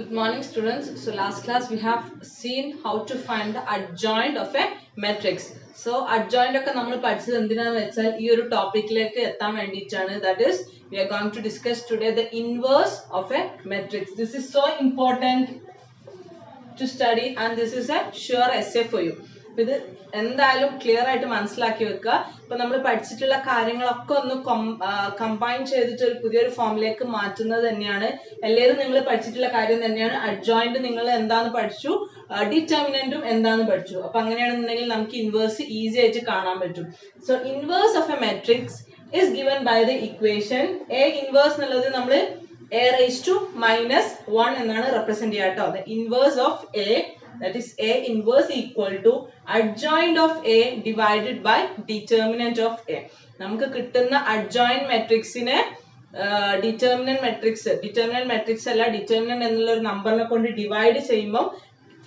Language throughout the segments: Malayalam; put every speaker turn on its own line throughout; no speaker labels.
Good morning students. So last class we have seen how to find the adjoint of a matrix. So adjoint ഒക്കെ നമ്മൾ പഠിച്ചത് എന്തിനാന്ന് വെച്ചാൽ ഈ ഒരു ടോപ്പിക്കിലേക്ക് എത്താൻ വേണ്ടിയിട്ടാണ്. That is we are going to discuss today the inverse of a matrix. This is so important to study and this is a sure essay for you. ഇത് എന്തായാലും ക്ലിയർ ആയിട്ട് മനസ്സിലാക്കി വെക്കുക. ഇപ്പൊ നമ്മൾ പഠിച്ചിട്ടുള്ള കാര്യങ്ങളൊക്കെ ഒന്ന് കമ്പൈൻ ചെയ്തിട്ട് ഒരു പുതിയൊരു ഫോമിലേക്ക് മാറ്റുന്നത് തന്നെയാണ്. എല്ലാവരും നിങ്ങൾ പഠിച്ചിട്ടുള്ള കാര്യം തന്നെയാണ്. അഡ്ജോയിന്റ് നിങ്ങൾ എന്താന്ന് പഠിച്ചു, ഡിറ്റർമിനന്റും എന്താന്ന് പഠിച്ചു. അപ്പൊ അങ്ങനെയാണെന്നുണ്ടെങ്കിൽ നമുക്ക് ഇൻവേഴ്സ് ഈസി ആയിട്ട് കാണാൻ പറ്റും. So inverse of A matrix is given by the equation a inverse എന്നുള്ളത് നമ്മൾ a raised to -1 എന്നാണ് റെപ്രസെന്റ് ചെയ്യുക കേട്ടോ. The inverse of a, that is a inverse equal to adjoint of a divided by determinant of a. നമുക്ക് കിട്ടുന്ന adjoint matrixനെ ഡിറ്റർമിനന്റ് മെട്രിക്സ് അല്ല, ഡിറ്റർമിനന്റ് എന്നുള്ള ഒരു നമ്പറിനെ കൊണ്ട് ഡിവൈഡ് ചെയ്യുമ്പോൾ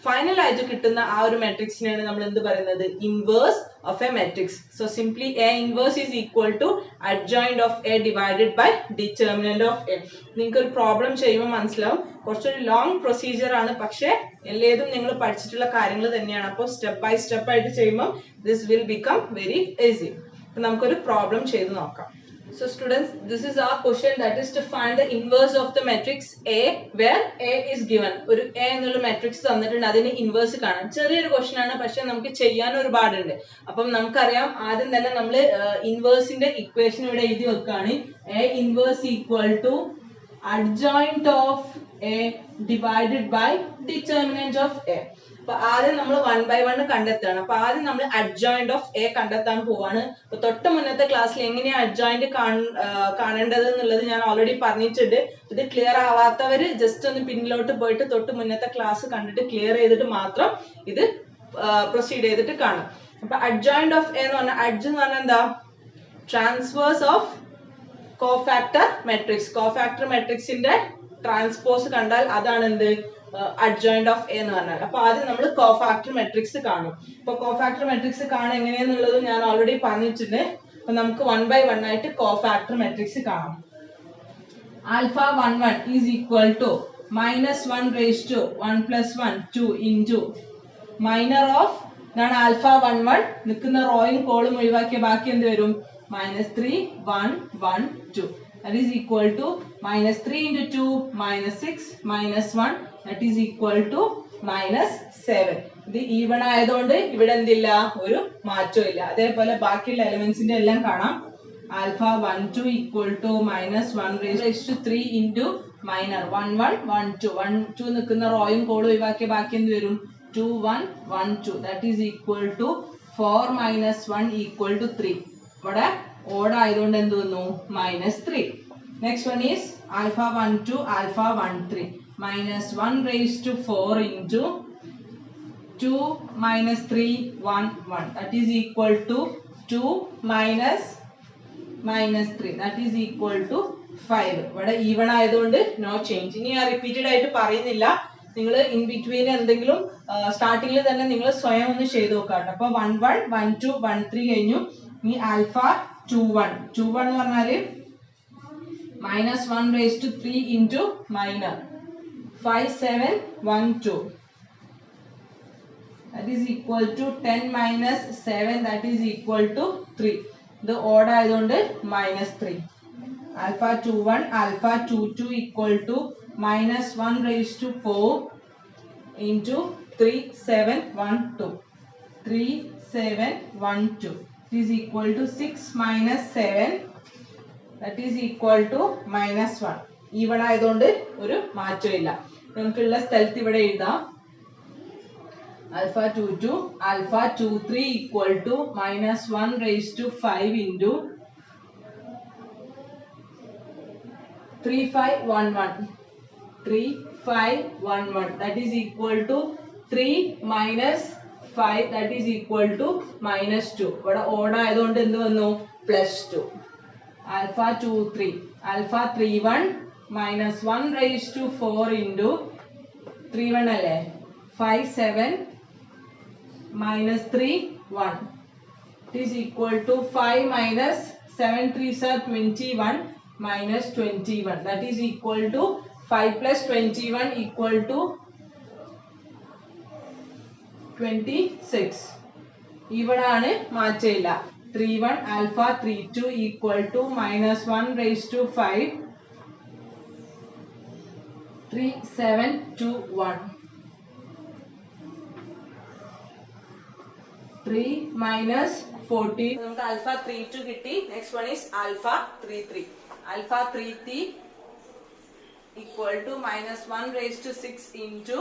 ഫൈനൽ ആയിട്ട് കിട്ടുന്ന ആ ഒരു മെട്രിക്സിനെയാണ് നമ്മൾ എന്ത് പറയുന്നത്, inverse of a matrix. So simply a inverse is equal to adjoint of a divided by determinant of a. നിങ്ങൾക്ക് ഒരു പ്രോബ്ലം ചെയ്യുമ്പോൾ മനസ്സിലാവും, കുറച്ചൊരു ലോങ് പ്രൊസീജിയർ ആണ്, പക്ഷേ എല്ലാതും നിങ്ങൾ പഠിച്ചിട്ടുള്ള കാര്യങ്ങൾ തന്നെയാണ്. അപ്പോൾ സ്റ്റെപ്പ് ബൈ സ്റ്റെപ്പ് ആയിട്ട് ചെയ്യുമ്പോൾ this will become very easy. അപ്പൊ നമുക്കൊരു പ്രോബ്ലം ചെയ്ത് നോക്കാം. So students, this is our question, that is to find the inverse of the matrix A where A is given. ഒരു A എന്നുള്ള matrix തന്നിട്ടുണ്ട്, അതിന് ഇൻവേഴ്സ് കാണാം. ചെറിയൊരു ക്വസ്റ്റ്യൻ ആണ്, പക്ഷെ നമുക്ക് ചെയ്യാൻ ഒരുപാടുണ്ട്. അപ്പം നമുക്കറിയാം, ആദ്യം തന്നെ നമ്മൾ ഇൻവേഴ്സിന്റെ ഇക്വേഷൻ ഇവിടെ എഴുതി വെക്കുകയാണ്. A inverse equal to adjoint of A divided by determinant of A. അപ്പൊ ആദ്യം നമ്മൾ 1 by 1 കണ്ടെത്താണ്. അപ്പൊ ആദ്യം നമ്മൾ അഡ്ജോയിന്റ് ഓഫ് എ കണ്ടെത്താൻ പോവാണ്. അപ്പൊ തൊട്ട് മുന്നത്തെ ക്ലാസ്സിൽ എങ്ങനെയാ അഡ്ജോയിന്റ് കാണേണ്ടത് എന്നുള്ളത് ഞാൻ ഓൾറെഡി പറഞ്ഞിട്ടുണ്ട്. ഇത് ക്ലിയർ ആവാത്തവര് ജസ്റ്റ് ഒന്ന് പിന്നിലോട്ട് പോയിട്ട് തൊട്ട് മുന്നത്തെ ക്ലാസ് കണ്ടിട്ട് ക്ലിയർ ചെയ്തിട്ട് മാത്രം ഇത് പ്രൊസീഡ് ചെയ്തിട്ട് കാണും. അപ്പൊ അഡ്ജോയിന്റ് ഓഫ് എ എന്ന് പറഞ്ഞാൽ, അഡ്ജ് എന്ന് പറഞ്ഞാൽ എന്താ, transverse of cofactor matrix. Cofactor മെട്രിക്സിന്റെ ട്രാൻസ്പോസ് കണ്ടാൽ അതാണ് എന്ത്, അഡ്ജോയിന്റ് ഓഫ് എ എന്ന് പറഞ്ഞാൽ. അപ്പൊ ആദ്യം നമ്മൾ കോഫാക്ടർ മെട്രിക്സ് കാണും. അപ്പൊ കോഫാക്ടർ മെട്രിക്സ് കാണാൻ എങ്ങനെയാന്നുള്ളത് ഞാൻ ഓൾറെഡി പറഞ്ഞിട്ടുണ്ട്. അപ്പൊ നമുക്ക് 1 by 1 ആയിട്ട് കോഫാക്ടർ മെട്രിക്സ് കാണാം. Alpha 1 1 is equal to -1 raised to 1 plus 1 2 into minor of ഇതാണ് ആൽഫ 1 1. നിൽക്കുന്ന റോയും കോളും ഒഴിവാക്കിയ ബാക്കി എന്ത് വരും, -3 1 1 2. That is equal to -3 into 2 -6 -1. That is equal to -7. ഇത് ഈവൺ ആയതുകൊണ്ട് ഇവിടെ എന്തില്ല, ഒരു മാറ്റവും ഇല്ല. അതേപോലെ ബാക്കിയുള്ള എലിമെന്റ്സിന്റെ എല്ലാം കാണാം. Alpha 1 2 equal to -1 raised to 3 into minor 1 1 1 2. 1 2 നിൽക്കുന്ന റോയും കോളും ഒഴിവാക്കിയ ബാക്കി എന്ത് വരും, 2 1 1 2. That is equal to 4 -1 equal to 3. ഇവിടെ ഓഡ് ആയതുകൊണ്ട് എന്ത് വന്നു, -3. Next one is alpha 1 2 alpha 1 3 -1 raised to 4 into 2 -3 1 1. That is equal to 2 -3. That is equal to 5. ഇവിടെ ഈവൺ ആയതുകൊണ്ട് നോ ചേഞ്ച്. ഇനി ഞാൻ റിപ്പീറ്റഡ് ആയിട്ട് പറയുന്നില്ല, നിങ്ങൾ ഇൻ ബിറ്റ്വീൻ എന്തെങ്കിലും സ്റ്റാർട്ടിങ്ങിൽ തന്നെ നിങ്ങൾ സ്വയം ഒന്ന് ചെയ്ത് നോക്കാം. അപ്പൊ 1 1 1 2 1 3 കഴിഞ്ഞു. ഇനി ആൽഫ 2 1 2 1 എന്ന് പറഞ്ഞാല് -1 raised to 3 into minor 5 7 1 2. That is equal to 10 -7. That is equal to 3. ഇത് ഓഡ് ആയതുകൊണ്ട് -3. Alpha 2 1 alpha 2 2 equal to -1 raised to 4 into 3 7 1 2. 3 7 1 2. It is equal to 6 -7. That is equal to -1. Even ആയതുകൊണ്ട് ഒരു മാറ്റമില്ല. നമുക്കുള്ള സ്ഥലത്ത് ഇവിടെ എഴുതാം. Alpha 2 2 alpha 2 3 equal to -1 raised to 5 into 3 5 1 1. 3 5 1 1. That is equal to 3 -5. That is equal to -2. ഇവിടെ ഓഡ് ആയതുകൊണ്ട് എന്ത് വന്നു, +2. Alpha 2 3 alpha 3 1 -1 raised to 4 into 3 1 അല്ലേ 5 7 -3 1. It is equal to 5 -7 3 are 21 -21. That is equal to 5 plus 21 equal to 26. ഇവിടാണ് മാറ്റമില്ല. 31 alpha 32 equal to minus 1 raised to 5. 3 7 2 1. 3 minus 40. നമുക്ക് alpha 32 കിട്ടി. Next one is alpha 33. Alpha 33 equal to minus 1 raised to 6 into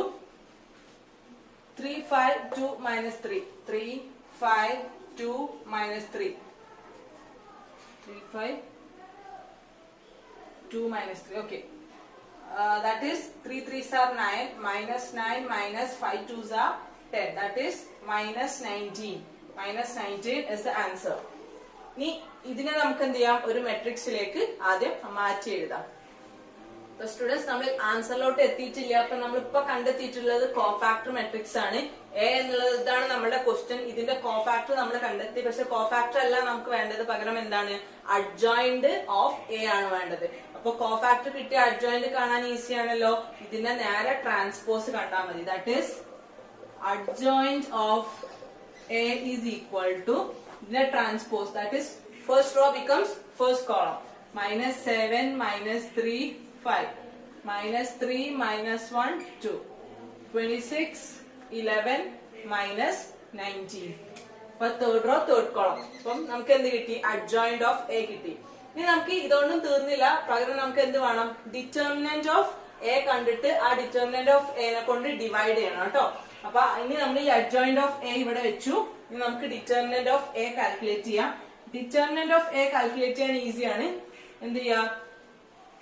3 5 2 minus 3. 3 5 2 minus 3. 3 5 2 minus 3. Okay. That is 3 3s are 9. Minus 9 minus 5 2s are 10. That is minus 19. Minus 19 is the answer. ഇനി ഇതിനെ നമുക്ക് എന്ത് ചെയ്യാം? ഒരു മെട്രിക്സിലേക്ക് ആദ്യം മാറ്റി എഴുതാം. അപ്പൊ സ്റ്റുഡൻസ് നമ്മൾ ആൻസറിലോട്ട് എത്തിയിട്ടില്ല. അപ്പൊ നമ്മളിപ്പോ കണ്ടെത്തിയിട്ടുള്ളത് കോഫാക്ടർ മെട്രിക്സ് ആണ്. എ എന്നുള്ളത് ഇതാണ് നമ്മുടെ ക്വസ്റ്റ്യൻ. ഇതിന്റെ കോഫാക്ടർ നമ്മൾ കണ്ടെത്തി. പക്ഷെ കോഫാക്ടർ അല്ല നമുക്ക് വേണ്ടത്. പകരം എന്താണ്? അഡ്ജോയിന്റ് ഓഫ് എ ആണ് വേണ്ടത്. അപ്പൊ കോഫാക്ടർ കിട്ടിയ അഡ്ജോയിന്റ് കാണാൻ ഈസി ആണല്ലോ. ഇതിന്റെ നേരെ ട്രാൻസ്പോസ് കണ്ടാൽ മതി. That is adjoint of A is equal to ഇതിന്റെ transpose. That is first row becomes first column. minus 7 minus 3 5. Minus 3 minus 1 2. 26 11 minus 19. അപ്പൊ തേർഡ് റോ തേർഡ് കോളം. അപ്പം നമുക്ക് എന്ത് കിട്ടി? അഡ്ജോയിന്റ് ഓഫ് എ കിട്ടി. ഇനി നമുക്ക് ഇതൊന്നും തീർന്നില്ല. പകരം നമുക്ക് എന്ത് വേണം? ഡിറ്റർമിനന്റ് ഓഫ് എ കണ്ടിട്ട് ആ ഡിറ്റർമിനന്റ് ഓഫ് എനെ കൊണ്ട് ഡിവൈഡ് ചെയ്യണം കേട്ടോ. അപ്പൊ ഇനി നമ്മൾ ഈ അഡ്ജോയിന്റ് ഓഫ് എ ഇവിടെ വെച്ചു. ഇനി നമുക്ക് ഡിറ്റർമിനന്റ് ഓഫ് എ കാൽക്കുലേറ്റ് ചെയ്യാം. ഡിറ്റർമിനന്റ് ഓഫ് എ കാൽക്കുലേറ്റ് ചെയ്യാൻ ഈസിയാണ്. എന്ത് ചെയ്യാം?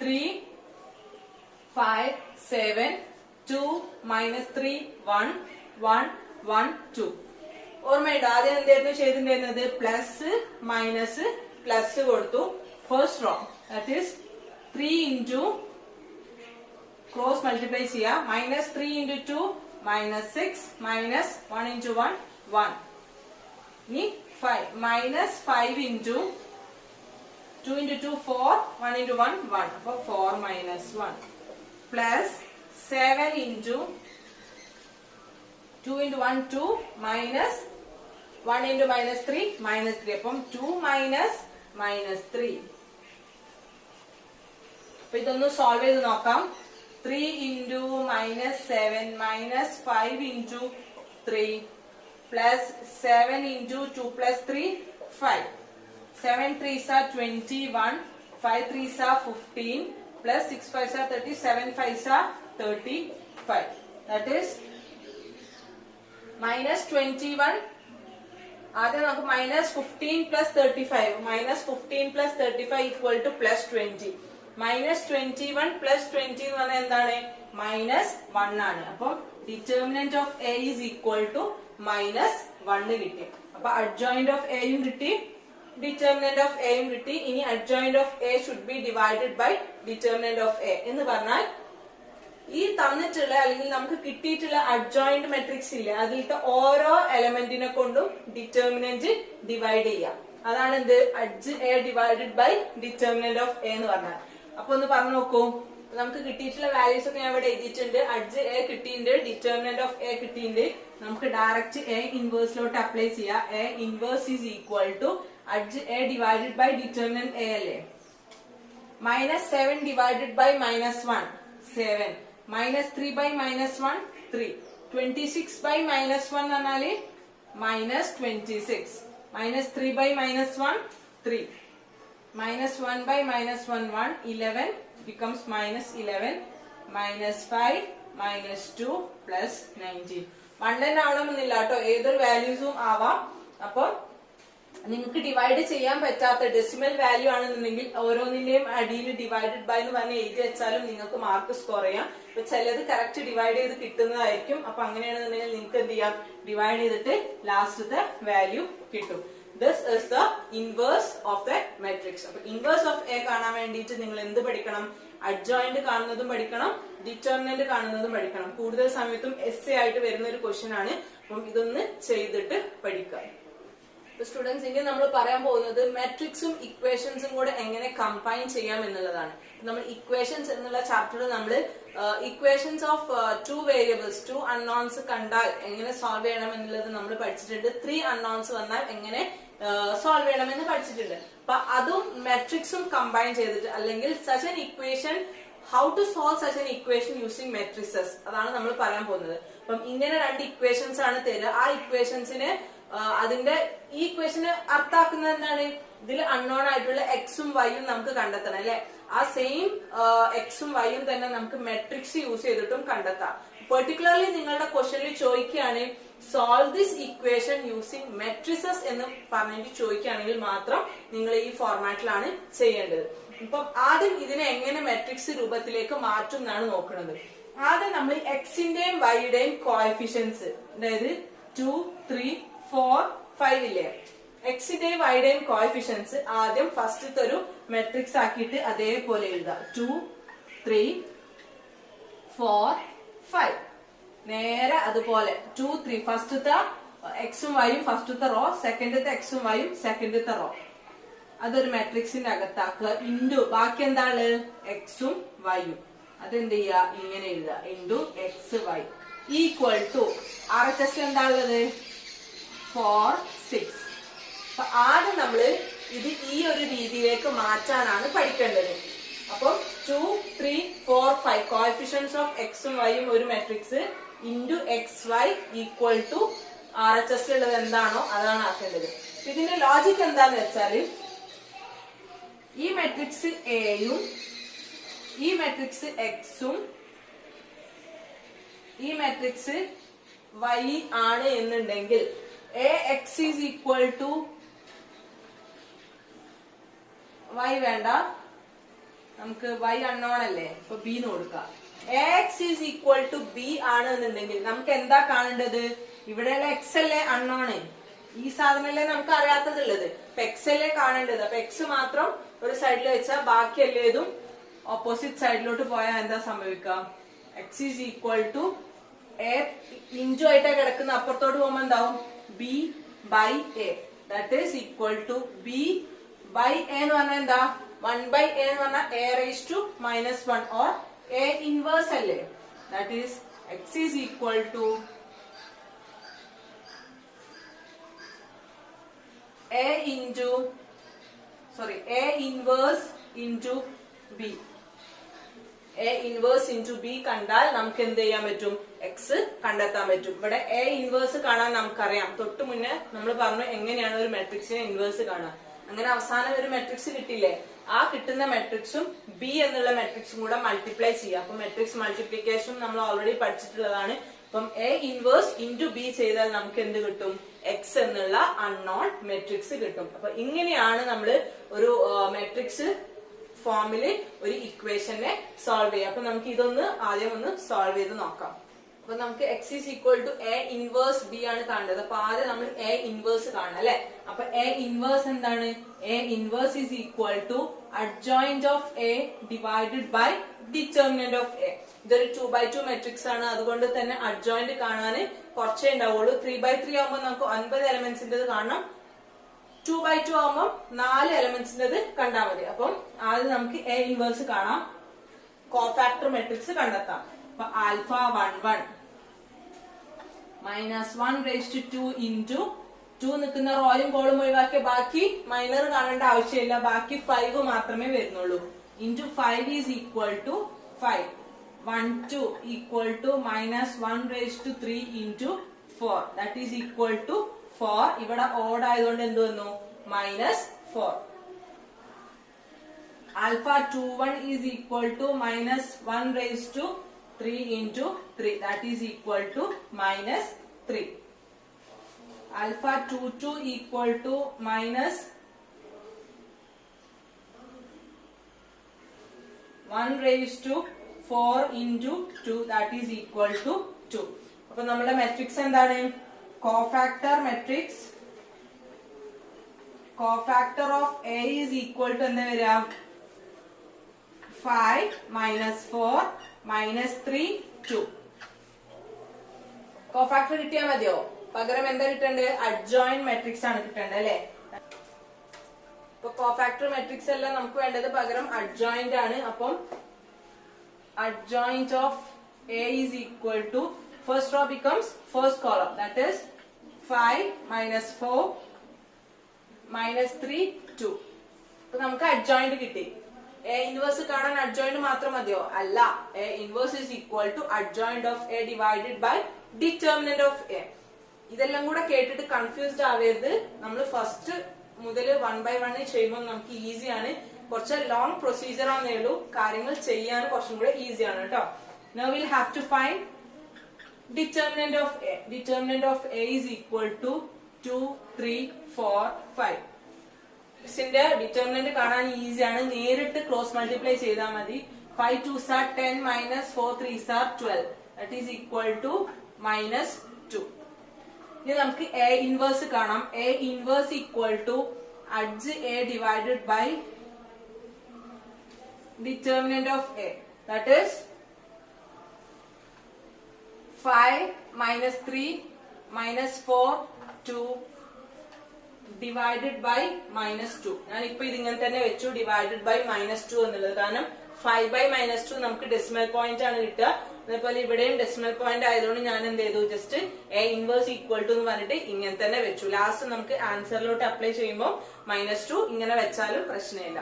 3 5 7 2 minus 3 1 1 1 2. ഓർമ്മയുണ്ട്? ആദ്യം എന്തായിരുന്നു ചെയ്തിട്ടുണ്ടായിരുന്നത്? പ്ലസ് മൈനസ് പ്ലസ് കൊടുത്തു. First row that is 3 into cross multiply ചെയ്യാം. minus 3 into 2 minus 6 minus 1 into 1 1. ഇനി 5 minus 5 into 2 into 2 4 1 into 1 1. അപ്പൊ 4 minus 1 plus 7 into 2 into 1 2 minus 1 into minus 3 minus 3. അപ്പം 2 minus minus 3. അപ്പൊ ഇതൊന്ന് സോൾവ് ചെയ്ത് നോക്കാം. 3 into minus 7 minus 5 into 3 plus 7 into 2 plus 3 5. 7 3s are 21. 5 3s are 15. Plus 6 5s are 30. 7 5s are 35. That is minus 21. ആദ്യം നമുക്ക് minus 15 plus 35. Minus 15 plus 35 equal to plus 20. Minus 21 plus 20 എന്ന് പറഞ്ഞാൽ എന്താണ്? minus 1 ആണ്. അപ്പം determinant of A is equal to minus 1 കിട്ടി. അപ്പൊ അഡ്ജോയിന്റ് ഓഫ് എയും കിട്ടി, ഡിറ്റർമിനന്റ് ഓഫ് എയും കിട്ടി. ഇനി adjoint of a should be divided by determinant of a എന്ന് പറഞ്ഞാൽ ഈ തന്നിട്ടുള്ള അല്ലെങ്കിൽ നമുക്ക് കിട്ടിയിട്ടുള്ള അഡ്ജോയിന്റ് മെട്രിക്സ് ഇല്ല, അതിലത്തെ ഓരോ എലമെന്റിനെ കൊണ്ടും ഡിറ്റർമിനന്റ് ഡിവൈഡ് ചെയ്യാം. അതാണ് എന്ത്? Adj a divided by determinant of a എന്ന് പറഞ്ഞാൽ. അപ്പൊ ഒന്ന് പറഞ്ഞു നോക്കൂ. നമുക്ക് കിട്ടിയിട്ടുള്ള വാല്യൂസ് ഒക്കെ ഞാൻ ഇവിടെ എഴുതിയിട്ടുണ്ട്. അഡ്ജ് എ കിട്ടിയിട്ടുണ്ട്, ഡിറ്റർമിനന്റ് ഓഫ് എ കിട്ടിയിട്ടുണ്ട്. നമുക്ക് ഡയറക്റ്റ് എ ഇൻവേഴ്സിലോട്ട് അപ്ലൈ ചെയ്യാം. A inverse is equal to adj a divided by determinant a അല്ലേ. minus 7 divided by minus 1 7. minus 3 by minus 1 3. 26 by minus 1 എന്നാല് minus 26. minus 3 by minus 1 3. minus 1 by minus 1 1. 11 becomes minus 11. minus 5 minus 2 plus 19. 1 തന്നെ ആവണമെന്നില്ല കേട്ടോ, ഏതൊരു വാല്യൂസും ആവാം. അപ്പൊ നിങ്ങൾക്ക് ഡിവൈഡ് ചെയ്യാൻ പറ്റാത്ത ഡെസിമൽ വാല്യൂ ആണെന്നുണ്ടെങ്കിൽ ഓരോന്നിന്റെയും അടിയിൽ ഡിവൈഡഡ് ബൈ എന്ന് പറഞ്ഞ് എഴുതി വെച്ചാലും നിങ്ങൾക്ക് മാർക്ക് സ്കോർ ചെയ്യാം. അപ്പൊ ചിലത് കറക്റ്റ് ഡിവൈഡ് ചെയ്ത് കിട്ടുന്നതായിരിക്കും. അപ്പൊ അങ്ങനെയാണെന്നുണ്ടെങ്കിൽ നിങ്ങൾക്ക് എന്ത് ചെയ്യാം? ഡിവൈഡ് ചെയ്തിട്ട് ലാസ്റ്റത്തെ വാല്യൂ കിട്ടും. This is the inverse of the matrix. അപ്പൊ ഇൻവേഴ്സ് ഓഫ് എ കാണാൻ വേണ്ടിയിട്ട് നിങ്ങൾ എന്ത് പഠിക്കണം? അഡ്ജോയിന്റ് കാണുന്നതും പഠിക്കണം, ഡിറ്റർമിനന്റ് കാണുന്നതും പഠിക്കണം. കൂടുതൽ സമയത്തും എസ് എ ആയിട്ട് വരുന്ന ഒരു ക്വസ്റ്റ്യൻ ആണ്. അപ്പം ഇതൊന്ന് ചെയ്തിട്ട് പഠിക്കാം. സ്റ്റുഡൻസ് ഇനി നമ്മൾ പറയാൻ പോകുന്നത് മെട്രിക്സും ഇക്വേഷൻസും കൂടെ എങ്ങനെ കമ്പൈൻ ചെയ്യാം എന്നുള്ളതാണ്. നമ്മൾ ഇക്വേഷൻസ് എന്നുള്ള ചാപ്റ്ററിൽ നമ്മൾ equations of two variables, two unknowns കണ്ടാൽ എങ്ങനെ സോൾവ് ചെയ്യണം എന്നുള്ളത് നമ്മൾ പഠിച്ചിട്ടുണ്ട്. 3 അൺനോൺസ് വന്നാൽ എങ്ങനെ സോൾവ് ചെയ്യണമെന്ന് പഠിച്ചിട്ടുണ്ട്. അപ്പൊ അതും മെട്രിക്സും കമ്പൈൻ ചെയ്തിട്ട് അല്ലെങ്കിൽ such an equation, how to solve such an equation using matrices, അതാണ് നമ്മൾ പറയാൻ പോകുന്നത്. അപ്പം ഇങ്ങനെ 2 ഇക്വേഷൻസ് ആണ് തരിക. ആ ഇക്വേഷൻസിന് അതിന്റെ ഈ ഇക്വേഷന് അർത്ഥാക്കുന്നത് എന്താണ്? ഇതിൽ അൺനോൺ ആയിട്ടുള്ള എക്സും വൈയും നമുക്ക് കണ്ടെത്തണം അല്ലെ. ആ സെയിം എക്സും വൈയും തന്നെ നമുക്ക് മെട്രിക്സ് യൂസ് ചെയ്തിട്ടും കണ്ടെത്താം. പെർട്ടിക്കുലർലി നിങ്ങളുടെ ക്വസ്റ്റ്യനിൽ ചോദിക്കുകയാണ് solve this equation using matrices എന്ന് പറഞ്ഞിട്ട് ചോദിക്കുകയാണെങ്കിൽ മാത്രം നിങ്ങൾ ഈ ഫോർമാറ്റിലാണ് ചെയ്യേണ്ടത്. ഇപ്പം ആദ്യം ഇതിനെ എങ്ങനെ മെട്രിക്സ് രൂപത്തിലേക്ക് മാറ്റും എന്നാണ് നോക്കുന്നത്. ആദ്യം നമ്മൾ എക്സിന്റെയും വൈയുടെയും കോഎഫിഷ്യൻസ്, അതായത് 2, 3, 4, 5 ഇല്ലേ, എക്സിന്റെയും വൈയുടെയും കോഎഫിഷ്യൻസ് ആദ്യം ഫസ്റ്റത്തെ ഒരു മെട്രിക്സ് ആക്കിയിട്ട് അതേപോലെ എഴുതാം. 2, 3, 4, 5 നേരെ അതുപോലെ 2, 3 ഫസ്റ്റത്തെ എക്സും വൈയും ഫസ്റ്റത്തെ റോ, സെക്കൻഡത്തെ എക്സും വൈയും സെക്കൻഡത്തെ റോ, അതൊരു മെട്രിക്സിന്റെ അകത്താക്കുക. ഇൻഡു ബാക്കി എന്താണ്? എക്സും വൈയും. അതെന്ത് ചെയ്യുക? ഇങ്ങനെ എഴുതുക. Into x y equal to RHS എന്താണുള്ളത്? 4, 6. അപ്പൊ ആദ്യം നമ്മള് ഇത് ഈ ഒരു രീതിയിലേക്ക് മാറ്റാനാണ് പഠിക്കേണ്ടത്. അപ്പം 2, 3, 4, 5 കോഎഫിഷ്യൻസ് ഓഫ് എക്സും വൈയും ഒരു matrix into x y equal to RHS ഉള്ളത് എന്താണോ അതാണ് ആക്കേണ്ടത്. ഇതിന്റെ ലോജിക് എന്താന്ന് വെച്ചാല് ഈ മെട്രിക്സ് എയും ഈ മെട്രിക്സ് എക്സും ഈ മെട്രിക്സ് വൈ ആണ് എന്നുണ്ടെങ്കിൽ AX is equal to y വേണ്ട, നമുക്ക് y അൺനോൺ അല്ലേ, ഇപ്പൊ B ന്ന് കൊടുക്കാം. AX is equal to B ആണ് എന്നുണ്ടെങ്കിൽ നമുക്ക് എന്താ കാണേണ്ടത്? ഇവിടെയുള്ള X അല്ലേ അൺനോണ്, ഈ സാധനല്ലേ നമുക്ക് അറിയാത്തതുള്ളത്. അപ്പൊ X അല്ലേ കാണേണ്ടത്. അപ്പൊ X മാത്രം ഒരു സൈഡിൽ വെച്ചാൽ ബാക്കി എല്ലേതും ഓപ്പോസിറ്റ് സൈഡിലോട്ട് പോയാൽ എന്താ സംഭവിക്കാം? X is equal to A into ആയിട്ടാ കിടക്കുന്ന, അപ്പുറത്തോട്ട് പോകുമ്പോ എന്താവും? B by A, that is equal to B by A എന്ന് പറഞ്ഞാൽ എന്താ? 1 by A എന്ന് പറഞ്ഞാൽ A raised to -1 or A inverse അല്ലേ. That is X is equal to A inverse into B. A inverse into B കണ്ടാൽ നമുക്ക് എന്ത് ചെയ്യാൻ പറ്റും? എക്സ് കണ്ടെത്താൻ പറ്റും. ഇവിടെ A ഇൻവേഴ്സ് കാണാൻ നമുക്കറിയാം. തൊട്ട് മുന്നേ നമ്മൾ പറഞ്ഞു എങ്ങനെയാണ് ഒരു മെട്രിക്സിനെ ഇൻവേഴ്സ് കാണുക. അങ്ങനെ അവസാനം ഒരു മെട്രിക്സ് കിട്ടില്ലേ, ആ കിട്ടുന്ന മെട്രിക്സും B എന്നുള്ള മെട്രിക്സും കൂടെ മൾട്ടിപ്ലൈ ചെയ്യാം. അപ്പൊ മെട്രിക്സ് മൾട്ടിപ്ലിക്കേഷൻ നമ്മൾ ഓൾറെഡി പഠിച്ചിട്ടുള്ളതാണ്. അപ്പം A ഇൻവേഴ്സ് ഇൻറ്റു B ചെയ്താൽ നമുക്ക് എന്ത് കിട്ടും? എക്സ് എന്നുള്ള അൺനോൺ മെട്രിക്സ് കിട്ടും. അപ്പൊ ഇങ്ങനെയാണ് നമ്മൾ ഒരു മെട്രിക്സ് ഫോമില് ഒരു ഇക്വേഷനെ സോൾവ് ചെയ്യാം. അപ്പൊ നമുക്ക് ഇതൊന്ന് ആദ്യം ഒന്ന് സോൾവ് ചെയ്ത് നോക്കാം. അപ്പൊ നമുക്ക് X is equal to A inverse B ആണ് കാണേണ്ടത്. അപ്പൊ ആദ്യം നമ്മൾ A inverse കാണാം അല്ലെ. അപ്പൊ A inverse എന്താണ്? A inverse is equal to adjoint of A divided by determinant of A. ഇതൊരു 2x2 മെട്രിക്സ് ആണ്, അതുകൊണ്ട് തന്നെ അഡ്ജോയിന്റ് കാണാൻ കുറച്ചേ ഉണ്ടാവുള്ളൂ. 3x3 ആകുമ്പോൾ നമുക്ക് 9 എലമെന്റ്സിന്റെ കാണണം. 2x2 ആകുമ്പോൾ 4 എലമെന്റ്സിന്റെ കണ്ടാൽ മതി. അപ്പം ആദ്യം നമുക്ക് A ഇൻവേഴ്സ് കാണാം, കോഫാക്ടർ മെട്രിക്സ് കണ്ടെത്താം. അപ്പൊ ആൽഫ 1 1 -1 raised to 2 into 2 നിൽക്കുന്ന റോയും കോളും ഒഴിവാക്കിയ ബാക്കി മൈനർ കാണേണ്ട ആവശ്യമില്ല, ബാക്കി 5 മാത്രമേ വരുന്നുള്ളൂ. Into 5 is equal to 5. 1 2 equal to -1 raised to 3 into 4, that is equal to 4. ഇവിടെ ഓഡ് ആയതുകൊണ്ട് എന്ത് വന്നു? -4. Alpha 21 is equal to -1 raised to 3 into 3, that is equal to -3. Alpha 22 equal to -1 raised to 4 into 2, that is equal to 2. അപ്പൊ നമ്മുടെ മെട്രിക്സ് എന്താണ്? Cofactor matrix. Cofactor of A is equal to എന്താ വരിക? 5 -4 -3 2. കോഫാക്ടർ കിട്ടിയാൽ മതിയോ? പകരം എന്താ കിട്ടേണ്ടത്? അഡ്ജോയിന്റ് മെട്രിക്സ് ആണ് കിട്ടേണ്ടത് അല്ലെ. ഇപ്പൊ കോഫാക്ടർ മെട്രിക്സ് അല്ല നമുക്ക് വേണ്ടത്, പകരം അഡ്ജോയിന്റ് ആണ്. അപ്പം adjoint of A is equal to, first row becomes first column, that is 5 minus 4 minus 3 2. അപ്പൊ നമുക്ക് adjoint കിട്ടി. A inverse കാണാൻ adjoint മാത്രം മതിയോ? അല്ല. A inverse is equal to adjoint of A divided by determinant of A. ഇതെല്ലാം കൂടെ കേട്ടിട്ട് കൺഫ്യൂസ്ഡ് ആവരുത്. നമ്മൾ ഫസ്റ്റ് മുതൽ 1 by 1 ചെയ്യുമ്പോൾ നമുക്ക് ഈസി ആണ്. കുറച്ച് ലോങ് പ്രൊസീജിയർ ആണെന്നേ ഉള്ളൂ, കാര്യങ്ങൾ ചെയ്യാൻ കുറച്ചും കൂടെ ഈസി ആണ് കേട്ടോ. Now we'll have to find determinant of A. Determinant of A is equal to 2, 3, 4, 5. ഇതിന്റെ ഡിറ്റർമിനന്റ് കാണാൻ ഈസി ആണ്, നേരിട്ട് ക്രോസ് മൾട്ടിപ്ലൈ ചെയ്താൽ മതി. 5 2s are 10 minus 4 3s are 12. That is equal to -2. ഇനി നമുക്ക് A inverse കാണാം. A inverse equal to adj A divided by determinant of A, that is 5 minus 3 minus 4 2 divided by -2. ഞാൻ ഇപ്പൊ ഇതിങ്ങനെ തന്നെ വെച്ചു, ഡിവൈഡഡ് ബൈ -2 എന്നുള്ളത്. കാരണം 5 by -2 നമുക്ക് ഡെസിമൽ പോയിന്റ് ആണ് കിട്ടുക. അതേപോലെ ഇവിടെയും ഡെസിമൽ പോയിന്റ് ആയതുകൊണ്ട് ഞാൻ എന്ത് ചെയ്തു, just A inverse equal to എന്ന് പറഞ്ഞിട്ട് ഇങ്ങനെ തന്നെ വെച്ചു. ലാസ്റ്റ് നമുക്ക് ആൻസറിലോട്ട് അപ്ലൈ ചെയ്യുമ്പോൾ -2 ഇങ്ങനെ വെച്ചാലും പ്രശ്നമില്ല.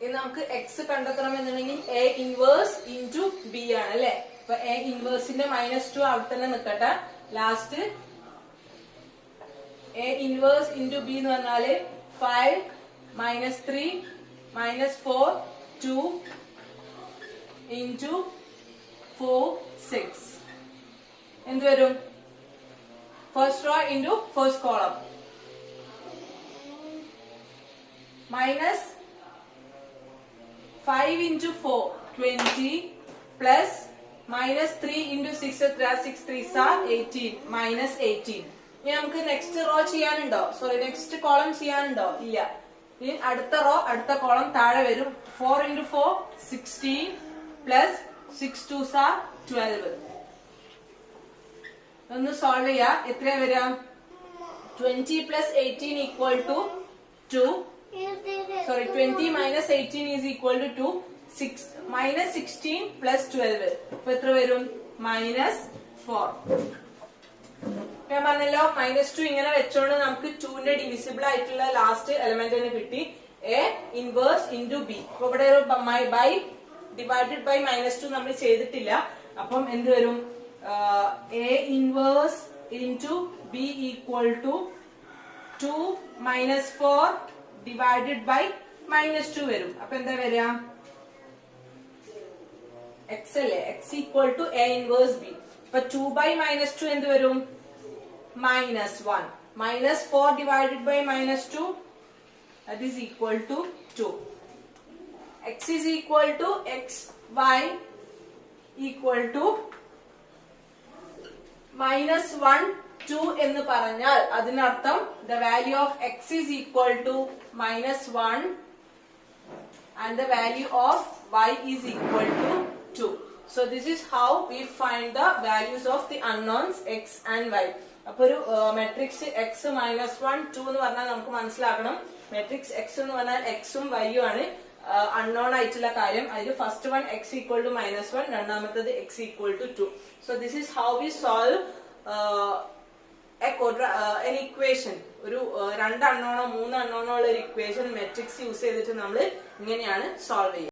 ഇനി നമുക്ക് എക്സ് കണ്ടെത്തണം എന്നുണ്ടെങ്കിൽ A ഇൻവേഴ്സ് ഇൻറ്റു ബി ആണ് അല്ലെ. അപ്പൊ A ഇൻവേഴ്സിന്റെ -2 അവിടെ തന്നെ നിൽക്കട്ടെ. Last A inverse into B എന്ന് പറഞ്ഞാല് 5 minus 3 minus 4 2 into 4 6. എന്ത് വരും? First rho into first column minus 5 into 4 20 plus minus 3 into 6 6 3s are 18 minus 18. ഇനി നമുക്ക് നെക്സ്റ്റ് റോ ചെയ്യാനുണ്ടോ? സോറി, നെക്സ്റ്റ് കോളം ചെയ്യാനുണ്ടോ? ഇല്ല. ഇനി അടുത്ത റോ അടുത്ത കോളം താഴെ വരും. 4 into 4 16 plus 6 2s are 12. ഒന്ന് സോൾവ് ചെയ്യാം. എത്രയാ വരാം? 20 plus 18 equal to 2. Sorry, 20 minus 18 is equal to 2. 6 minus 16 plus 12. അപ്പൊ എത്ര വരും? -4. ഞാൻ പറഞ്ഞല്ലോ -2 ഇങ്ങനെ വെച്ചോണ്ട് നമുക്ക് 2ന്റെ ഡിവിസിബിൾ ആയിട്ടുള്ള ലാസ്റ്റ് എലമെന്റ് കിട്ടി. A inverse into B. അപ്പൊ ഇവിടെ ബൈ ഡിവൈഡഡ് ബൈ -2 നമ്മൾ ചെയ്തിട്ടില്ല. അപ്പം എന്ത് വരും? A inverse into b equal to 2 minus 4 divided by -2 വരും. അപ്പൊ എന്താ വരിക? x അല്ലേ, x equal to A inverse B. അപ്പൊ 2 by -2 എന്ത് വരും? -1. -4 divided by -2, that is equal to 2. x is equal to xy equal to -1 2 എന്ന് പറഞ്ഞാൽ അതിനർത്ഥം the value of x is equal to -1 and the value of y is equal to 2. So this is how we find the values of the unknowns x and y. അപ്പൊ ഒരു മെട്രിക്സ് x -1 2 എന്ന് പറഞ്ഞാൽ നമുക്ക് മനസ്സിലാക്കണം മെട്രിക്സ് x എന്ന് പറഞ്ഞാൽ x ഉം y ഉം ആണ് unknown ആയിട്ടുള്ള കാര്യം. അതിൽ first one x equal to -1, രണ്ടാമത്തത് x equal to 2. So this is how we solve an equation. ഒരു 2 അൺനോണോ 3 അൺനോണോ ഉള്ള ഒരു ഇക്വേഷൻ മെട്രിക്സ് യൂസ് ചെയ്തിട്ട് നമ്മൾ ഇങ്ങനെയാണ് സോൾവ് ചെയ്യുക.